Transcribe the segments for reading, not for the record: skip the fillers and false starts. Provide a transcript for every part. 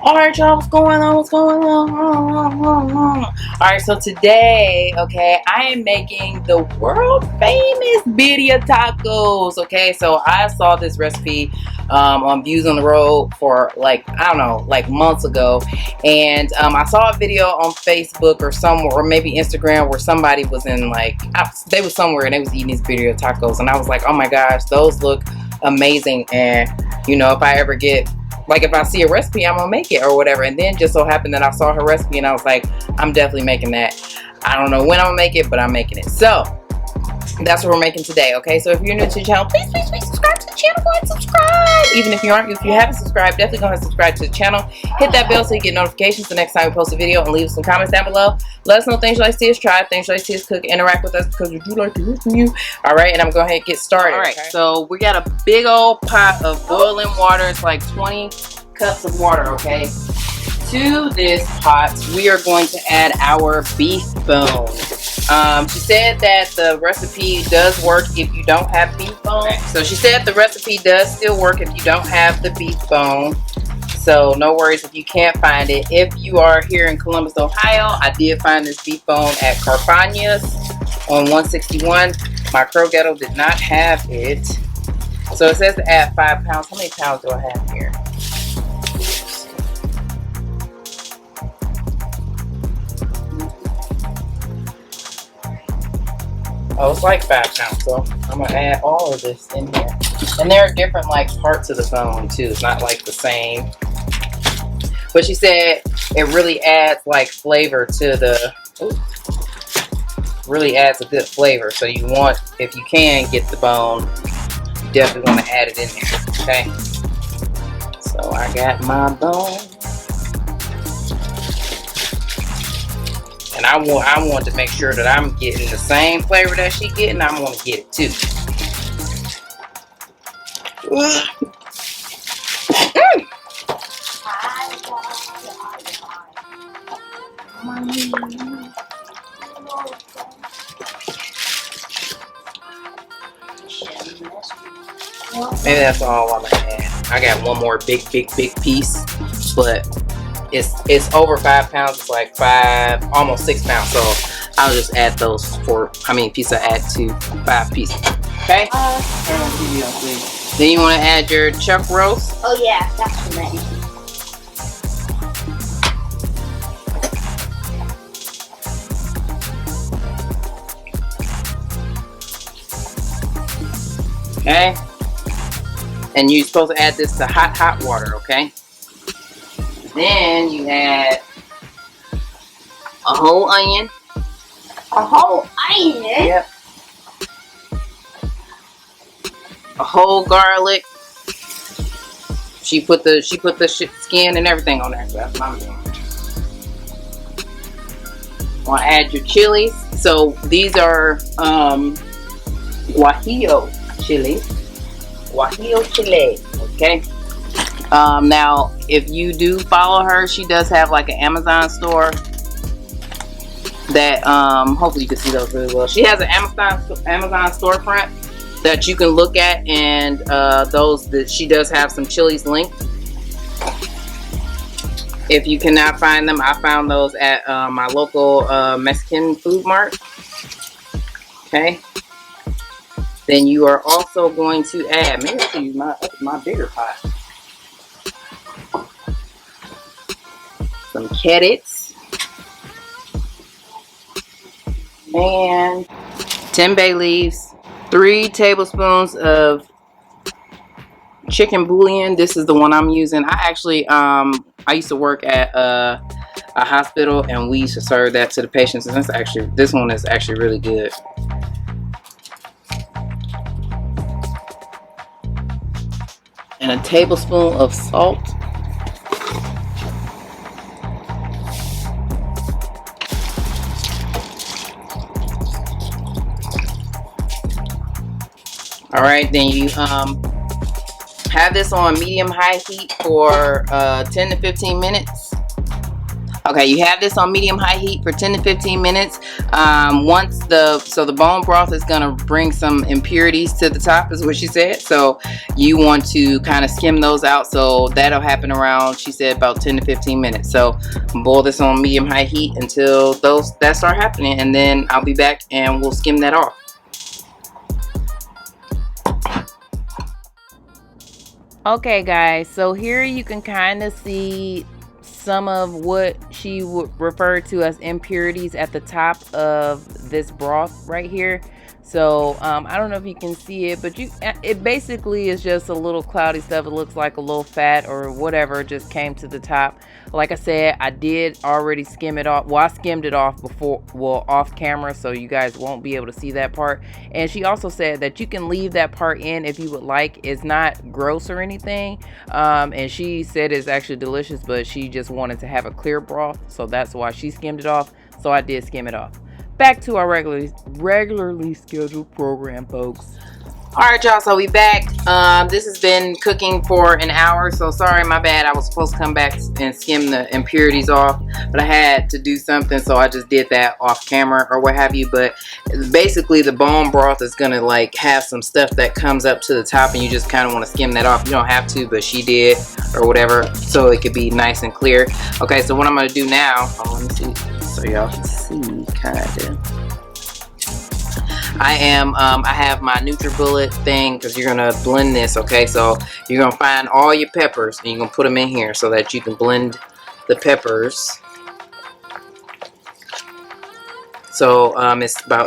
Alright, y'all, what's going on? What's going on? Alright, so today, okay, I am making the world famous birria tacos. Okay, so I saw this recipe on Views on the Road for like, I don't know, like months ago. And I saw a video on Facebook or somewhere, or maybe Instagram, where somebody was in like, they was somewhere and they was eating these birria tacos. And I was like, oh my gosh, those look amazing. And, you know, if I ever get, like, if I see a recipe, I'm gonna make it or whatever. And then just so happened that I saw her recipe and I was like, I'm definitely making that. I don't know when I'm gonna make it, but I'm making it. So that's what we're making today. Okay, so if you're new to the channel, please subscribe to the channel. Go ahead and subscribe. Even if you haven't subscribed, definitely go ahead and subscribe to the channel. Hit that bell so you get notifications the next time we post a video, and leave some comments down below. Let us know things you like to see us try, things you like to see us cook, interact with us, because we do like to hear from you. All right, and I'm going to go ahead and get started. All right, okay? So we got a big old pot of boiling water. It's like 20 cups of water. Okay, to this pot we are going to add our beef bone. She said that the recipe does work if you don't have beef bone. So she said the recipe does still work if you don't have the beef bone. So no worries if you can't find it. If you are here in Columbus, Ohio, I did find this beef bone at Carfagna's on 161. My Crow Ghetto did not have it. So it says to add 5 pounds. How many pounds do I have here? Oh, it's like 5 pounds, so I'm gonna add all of this in here. And there are different like parts of the bone too. It's not like the same. But she said it really adds like flavor to the. Really adds a good flavor. So you want, if you can get the bone, you definitely want to add it in there. Okay. So I got my bone. And I want to make sure that I'm getting the same flavor that she getting. I want to get it too. Maybe that's all I'm gonna add. I got one more big piece, but it's over 5 pounds. It's like almost 6 pounds. So I'll just add those for how many pieces I add to 5 pieces. Okay. Then you want to add your chuck roast. Oh yeah, that's the name. Okay. And you're supposed to add this to hot water. Okay. Then you add a whole onion. A whole onion? Yep. A whole garlic. She put the skin and everything on there. So that's what I'm doing. Want to add your chilies. So these are guajillo chili. Guajillo chili. Okay. Now, if you do follow her, she does have like an Amazon store that hopefully you can see those really well. She has an Amazon storefront that you can look at, and those that she does have some chilies linked. If you cannot find them, I found those at my local Mexican food mart. Okay. Then you are also going to add, maybe I'll use my bigger pot. Some carrots and 10 bay leaves, 3 tablespoons of chicken bouillon. This is the one I'm using. I actually I used to work at a hospital, and we used to serve that to the patients, and this one is actually really good. And a tablespoon of salt. All right, then you have this on medium-high heat for 10 to 15 minutes. Okay, you have this on medium-high heat for 10 to 15 minutes. So the bone broth is gonna bring some impurities to the top, is what she said. So you want to kind of skim those out. So that'll happen around, she said, about 10 to 15 minutes. So boil this on medium-high heat until that start happening, and then I'll be back and we'll skim that off. Okay, guys, so here you can kind of see some of what she would refer to as impurities at the top of this broth right here. So I don't know if you can see it, but it basically is just a little cloudy stuff. It looks like a little fat or whatever just came to the top. Like I said, I did already skim it off. Well, I skimmed it off before, well, off camera, so you guys won't be able to see that part. And she also said that you can leave that part in if you would like. It's not gross or anything. And she said it's actually delicious, but she just wanted to have a clear broth, so that's why she skimmed it off. So I did skim it off. Back to our regularly scheduled program, folks. Alright, y'all, so we back. This has been cooking for an hour, so sorry, my bad. I was supposed to come back and skim the impurities off, but I had to do something, so I just did that off camera or what have you. But basically the bone broth is gonna like have some stuff that comes up to the top, and you just kind of want to skim that off. You don't have to, but she did, or whatever, so it could be nice and clear. Okay, so what I'm gonna do now, let me see so y'all can see kind of. I have my NutriBullet thing, because you're gonna blend this. Okay, so you're gonna find all your peppers and you're gonna put them in here so that you can blend the peppers. So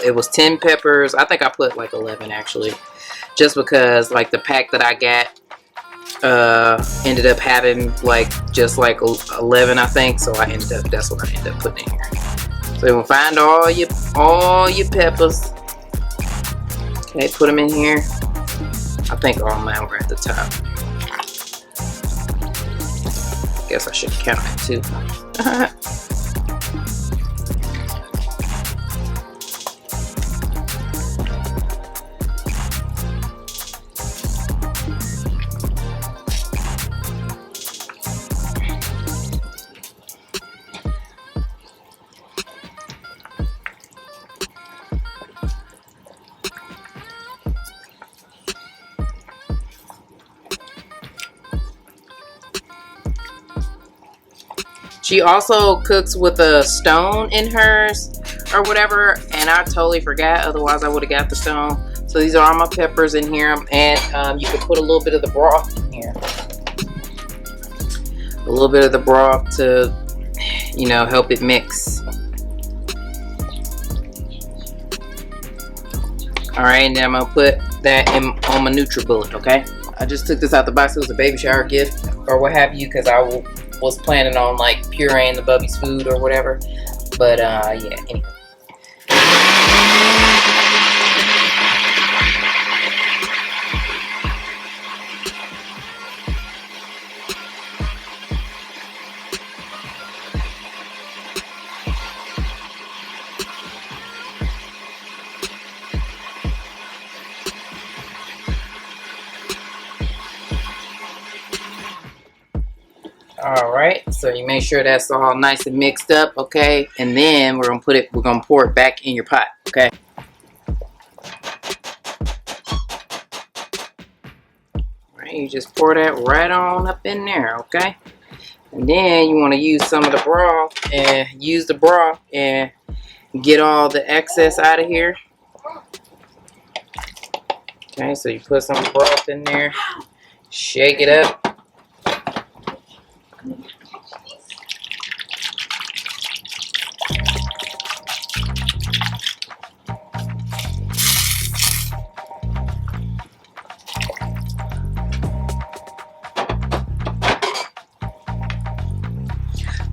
it was 10 peppers. I think I put like 11 actually, just because like the pack that I got ended up having like just like 11, I think. So that's what I ended up putting in here. So you're gonna find all your peppers. Okay, put them in here. I think all mine were at the top. Guess I should count it too. She also cooks with a stone in hers or whatever, and I totally forgot, otherwise I would have got the stone. So these are all my peppers in here, and you can put a little bit of the broth in here. A little bit of the broth to, you know, help it mix. Alright, and then I'm going to put that on my NutriBullet, okay? I just took this out the box. It was a baby shower gift or what have you, because I was planning on like pureeing the bubby's food or whatever. But yeah, anyway. Alright, so you make sure that's all nice and mixed up, okay? And then we're gonna pour it back in your pot, okay? Alright, you just pour that right on up in there, okay? And then you want to use some of the broth and get all the excess out of here. Okay, so you put some broth in there, shake it up.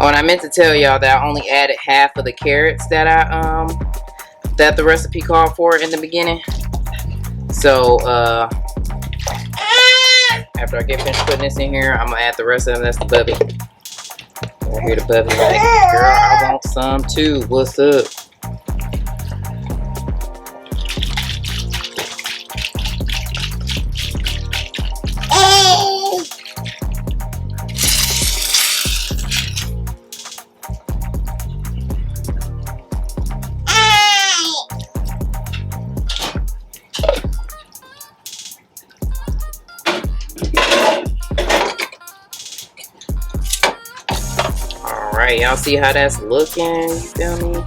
Oh, and I meant to tell y'all that I only added half of the carrots that that the recipe called for in the beginning. So after I get finished putting this in here, I'm gonna add the rest of them. That's the bubby. I hear the bubby like, girl, I want some too. What's up? Alright, y'all see how that's looking? You feel me?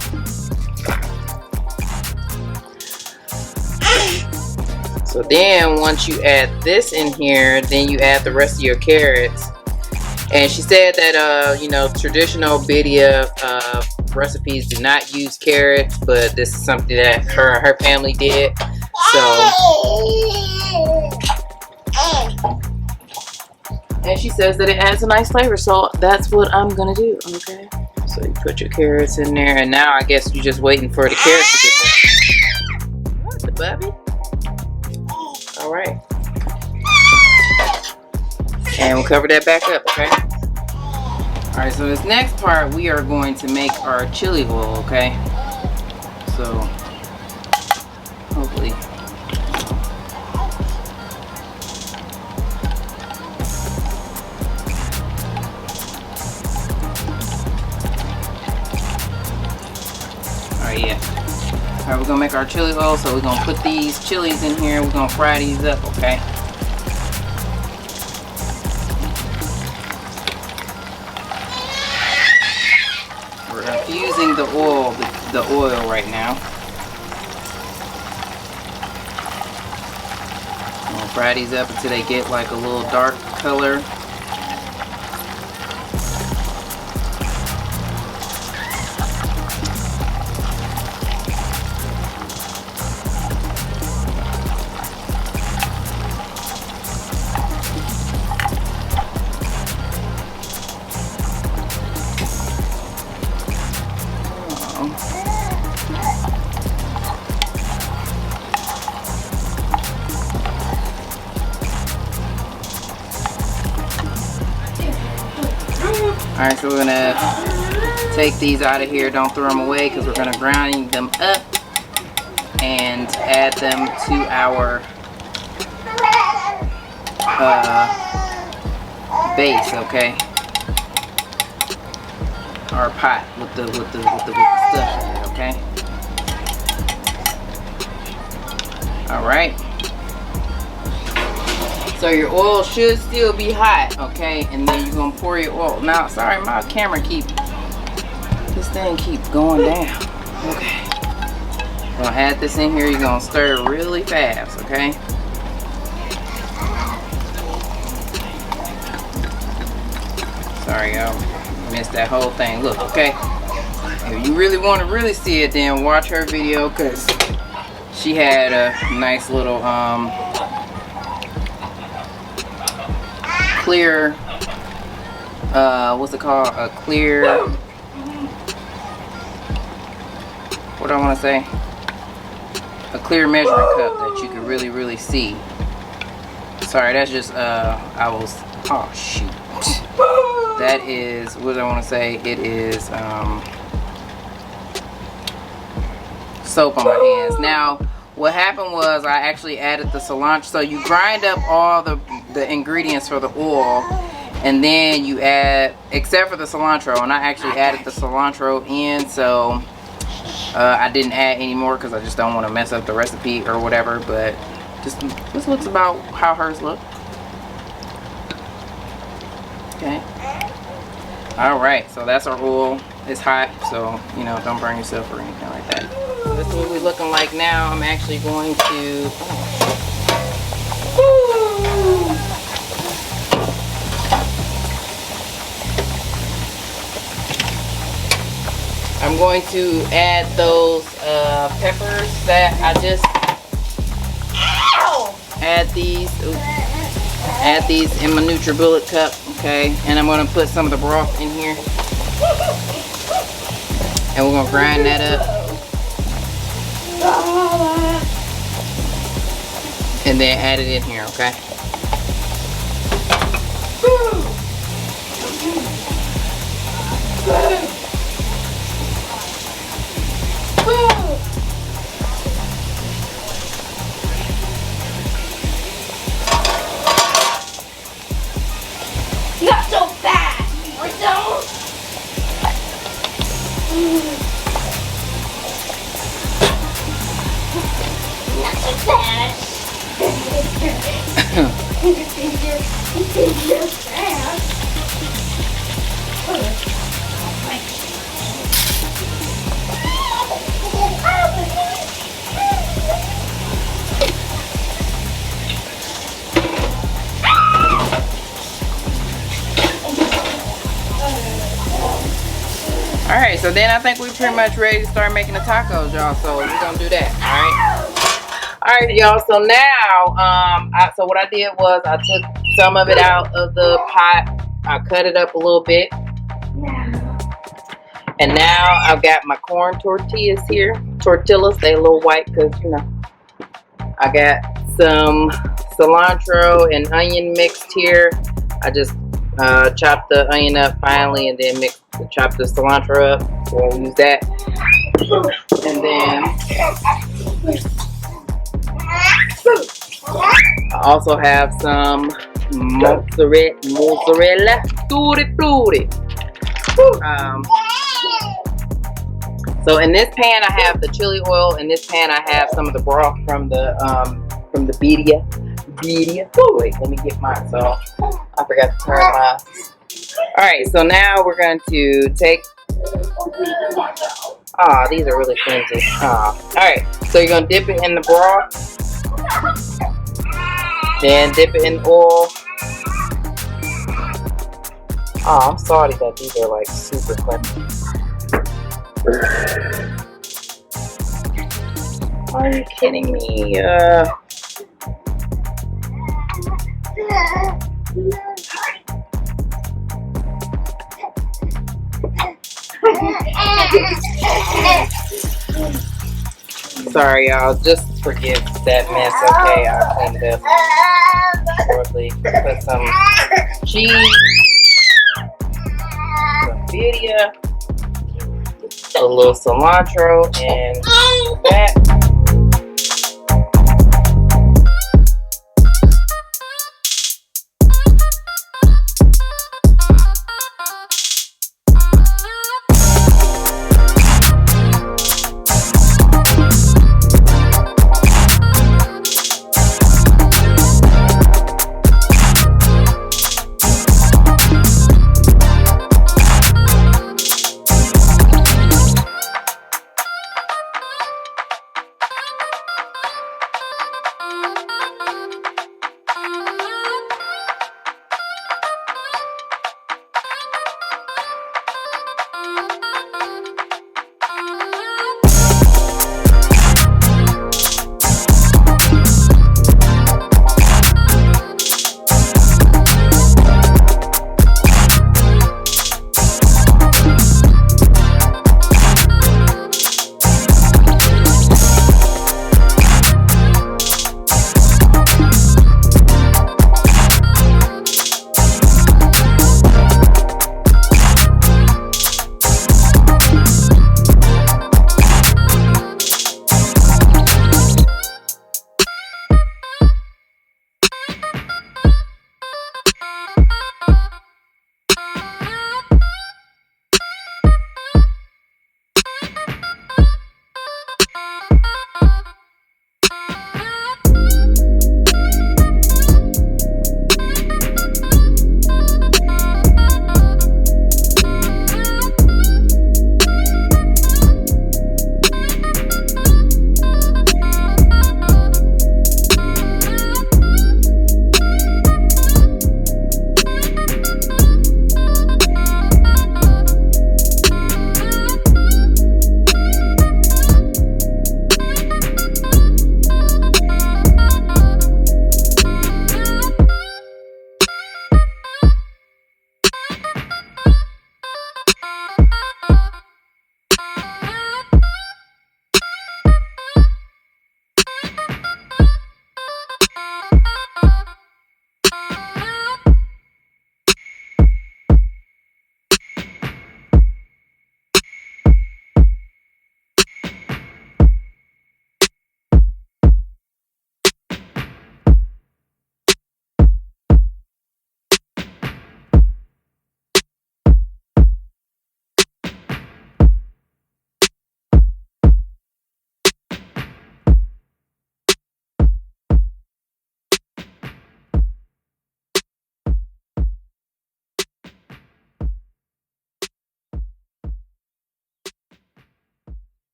So then once you add this in here, then you add the rest of your carrots. And she said that you know, traditional birria recipes do not use carrots, but this is something that her family did. So, and she says that it adds a nice flavor, so that's what I'm gonna do. Okay, so you put your carrots in there, and now I guess you're just waiting for the carrots to get there. What the baby? All right, and we'll cover that back up. Okay. All right, so this next part, we are going to make our chili oil. Okay, so hopefully. Yeah. Alright, we're gonna make our chili oil, so we're gonna put these chilies in here. We're gonna fry these up, okay? We're infusing the oil right now. I'm gonna fry these up until they get like a little dark color. Alright, so we're gonna take these out of here. Don't throw them away because we're gonna grind them up and add them to our base, okay? Our pot with the stuff in it, okay? Alright. So your oil should still be hot, okay? And then you're gonna pour your oil. Now, sorry, my camera this thing keeps going down. Okay. You're gonna add this in here. You're gonna stir it really fast, okay? Sorry, y'all missed that whole thing. Look, okay? If you really want to really see it, then watch her video, because she had a nice little clear, what's it called? A clear, what do I want to say? A clear measuring cup that you can really see. Sorry, that's just, oh shoot. That is, what do I want to say? It is, soap on my hands. Now, what happened was I actually added the cilantro. So you grind up all the ingredients for the oil, and then you add, except for the cilantro, and I actually added the cilantro in, so I didn't add any more because I just don't want to mess up the recipe or whatever. But this looks about how hers look. Okay. All right, so that's our oil. It's hot, so you know, don't burn yourself or anything like that. So this is what we're looking like now. I'm actually going to I'm going to add those peppers that I just add these in my NutriBullet cup, okay? And I'm going to put some of the broth in here, and we're going to grind that up, and then add it in here, okay? Not so fast! Or don't! Not so fast! You're fast! Alright, so then I think we're pretty much ready to start making the tacos, y'all. So we're gonna do that. Alright, y'all. So now, so what I did was I took some of it out of the pot. I cut it up a little bit. And now I've got my corn tortillas here. Tortillas, they a little white because, you know, I got some cilantro and onion mixed here. I just chopped the onion up finely and then chopped the cilantro up. So I'll use that. And then I also have some mozzarella. Tutti. So in this pan I have the chili oil. In this pan I have some of the broth from the birria. Oh, wait, let me get mine. So I forgot to turn my. All right, so now we're going to take. These are really flimsy. All right, so you're gonna dip it in the broth, then dip it in oil. I'm sorry that these are like super flimsy. Are you kidding me? Sorry, y'all. Just forgive that mess, okay? I cleaned it up shortly. Put some cheese, some birria, a little cilantro, and that.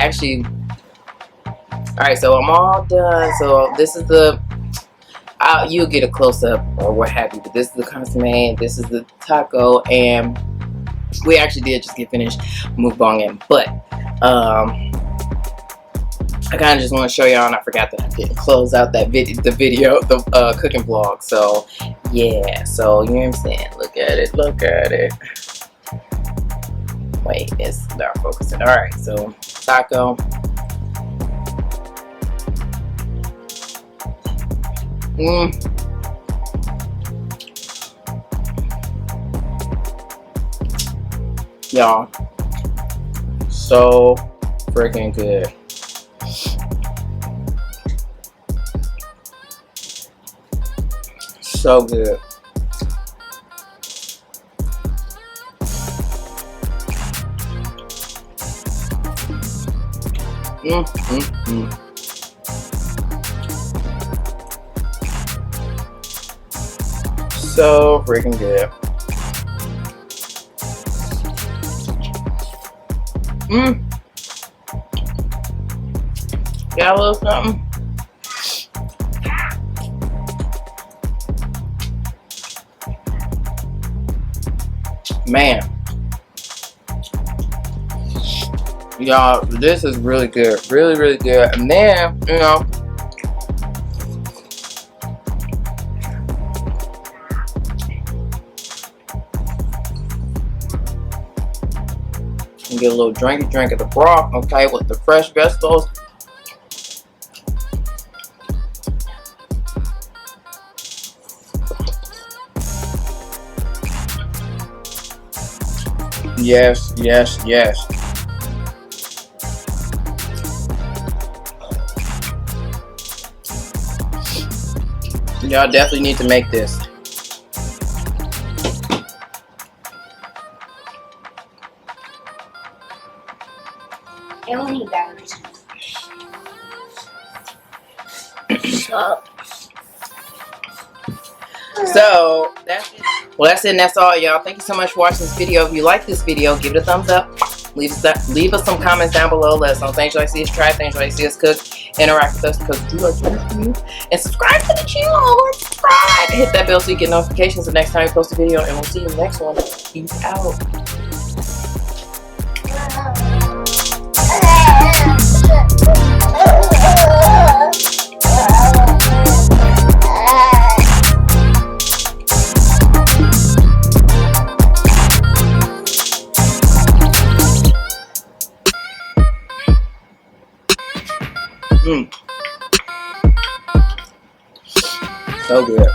actually, alright, so I'm all done. So this is the, you'll get a close-up or what have you, but this is the consomme, this is the taco, and we actually did just get finished mukbanging, but I kind of just want to show y'all, and I forgot that I didn't close out that video, the cooking vlog. So yeah, so you know what I'm saying, look at it, wait, it's not focusing. All right, so taco. Y'all, so freaking good. So good. So freaking good. Got a little something. Man, y'all, this is really good, really good. And then, you know, you get a little drink of the broth, okay, with the fresh vegetables. Yes. Y'all definitely need to make this. I don't need batteries. So that's it. Well, that's it, and that's all, y'all. Thank you so much for watching this video. If you like this video, give it a thumbs up. Leave us some comments down below. Let us know things you like to see us try, things you like to see us cook. Interact with us because we do like to hear from you. And subscribe to the channel. Subscribe. Hit that bell so you get notifications the next time we post a video. And we'll see you in the next one. Peace out. So good.